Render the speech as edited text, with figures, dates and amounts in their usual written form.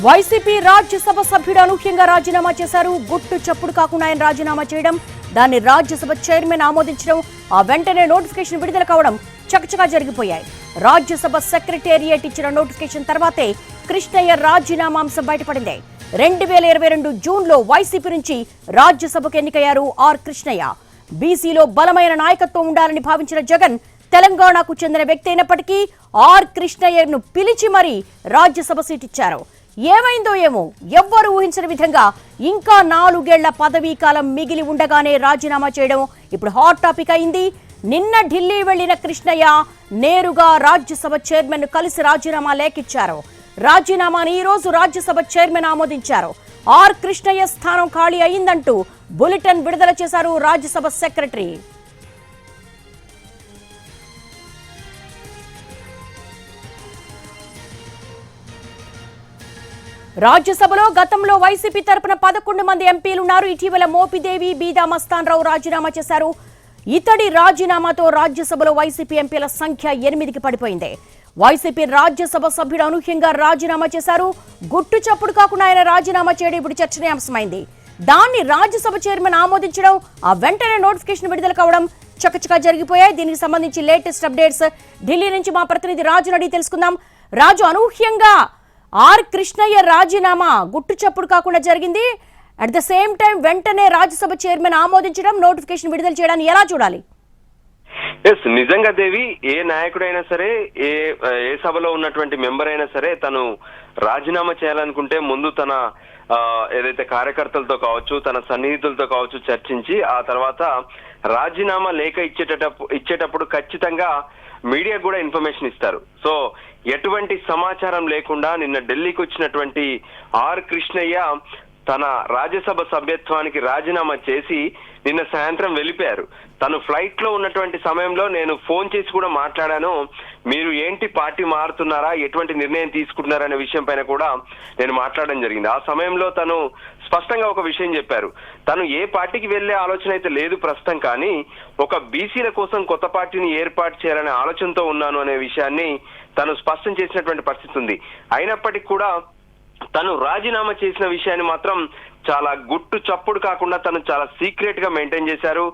YCP Rajya Sabha సభ్యుడు అనూహ్యంగా రాజీనామా చేశారు. గుట్టు చప్పుడు కాకుండా ఆయన రాజీనామా చేయడం, దాన్ని రాజ్యసభ చైర్మన్ ఆమోదించడం, ఆ వెంటనే నోటిఫికేషన్ విడుదల కావడం చకచకా జరిగిపోయాయి. రాజ్యసభ సెక్రటేరియట్ ఇచ్చిన నోటిఫికేషన్ తర్వాతే కృష్ణయ్య రాజీనామా అంశం బయటపడింది. 2022 జూన్లో వైసీపీ నుంచి రాజ్యసభకు ఎన్నికయ్యారు ఆర్ కృష్ణయ్య. బీసీలో బలమైన నాయకత్వం ఉండాలని భావించిన జగన్ తెలంగాణకు చెందిన వ్యక్తి అయినప్పటికీ ఆర్ కృష్ణయ్యను పిలిచి మరీ రాజ్యసభ సీట్ ఇచ్చారు. ఏమైందో ఏమో ఎవ్వరూ ఊహించని విధంగా ఇంకా 4 ఏళ్ల పదవీ కాలం మిగిలి ఉండగానే రాజీనామా చేయడం ఇప్పుడు హాట్ టాపిక్ అయింది. నిన్న ఢిల్లీ వెళ్లిన కృష్ణయ్య నేరుగా రాజ్యసభ చైర్మన్ కలిసి రాజీనామా లేఖిచ్చారు. రాజీనామాని ఈ రోజు రాజ్యసభ చైర్మన్ ఆమోదించారు. ఆర్ కృష్ణయ్య స్థానం ఖాళీ అయిందంటూ బులెటిన్ విడుదల చేశారు రాజ్యసభ సెక్రటరీ. రాజ్యసభలో గతంలో వైసీపీ తరపున 11 మంది ఎంపీలున్నారు. ఇటీవల మోపిదేవి, బీదా మస్తాన్ రావు రాజీనామా చేశారు. ఇతడి రాజీనామాతో రాజ్యసభలో వైసీపీ ఎంపీల సంఖ్య 8కి పడిపోయింది. వైసీపీ రాజ్యసభ సభ్యుడు అనూహ్యంగా రాజీనామా చేశారు. గుట్టు చప్పుడు కాకుండా ఆయన రాజీనామా చేయడం ఇప్పుడు చర్చనీయాంశమైంది. దాన్ని రాజ్యసభ చైర్మన్ ఆమోదించడం, ఆ వెంటనే నోటిఫికేషన్ విడుదల కావడం చకచకా జరిగిపోయాయి. దీనికి సంబంధించి లేటెస్ట్ అప్డేట్స్ ఢిల్లీ నుంచి మా ప్రతినిధి రాజును అడిగి తెలుసుకుందాం. రాజు, అనూహ్యంగా ఆర్ కృష్ణయ్య రాజీనామా గుట్టు చప్పుడు కాకుండా జరిగింది. అట్ ద సేమ్ టైం వెంటనే రాజ్యసభ చైర్మన్ ఆమోదించడం, నోటిఫికేషన్ విడుదల చేయడాన్ని ఎలా చూడాలి? ఎస్, నిజంగా దేవి, ఏ నాయకుడైనా సరే, ఏ సభలో ఉన్నటువంటి మెంబర్ అయినా సరే తను రాజీనామా చేయాలనుకుంటే ముందు తన ఏదైతే కార్యకర్తలతో కావచ్చు, తన సన్నిహితులతో కావచ్చు చర్చించి ఆ తర్వాత రాజీనామా లేఖ ఇచ్చేటప్పుడు ఖచ్చితంగా మీడియా కూడా ఇన్ఫర్మేషన్ ఇస్తారు. సో ఎటువంటి సమాచారం లేకుండా నిన్న ఢిల్లీకి వచ్చినటువంటి ఆర్ కృష్ణయ్య తన రాజ్యసభ సభ్యత్వానికి రాజీనామా చేసి నిన్న సాయంత్రం వెళ్ళిపోయారు. తను ఫ్లైట్ లో ఉన్నటువంటి సమయంలో నేను ఫోన్ చేసి కూడా మాట్లాడాను. మీరు ఏంటి పార్టీ మారుతున్నారా, ఎటువంటి నిర్ణయం తీసుకుంటున్నారా అనే విషయం పైన కూడా నేను మాట్లాడడం జరిగింది. ఆ సమయంలో తను స్పష్టంగా ఒక విషయం చెప్పారు. తను ఏ పార్టీకి వెళ్లే ఆలోచన అయితే లేదు ప్రస్తుతం, కానీ ఒక బీసీల కోసం కొత్త పార్టీని ఏర్పాటు చేయాలనే ఆలోచనతో ఉన్నాను అనే విషయాన్ని తను స్పష్టం చేసినటువంటి పరిస్థితి ఉంది. అయినప్పటికీ కూడా తను రాజీనామా చేసిన విషయాన్ని మాత్రం చాలా గుట్టు చప్పుడు కాకుండా తను చాలా సీక్రెట్ గా మెయింటైన్ చేశారు.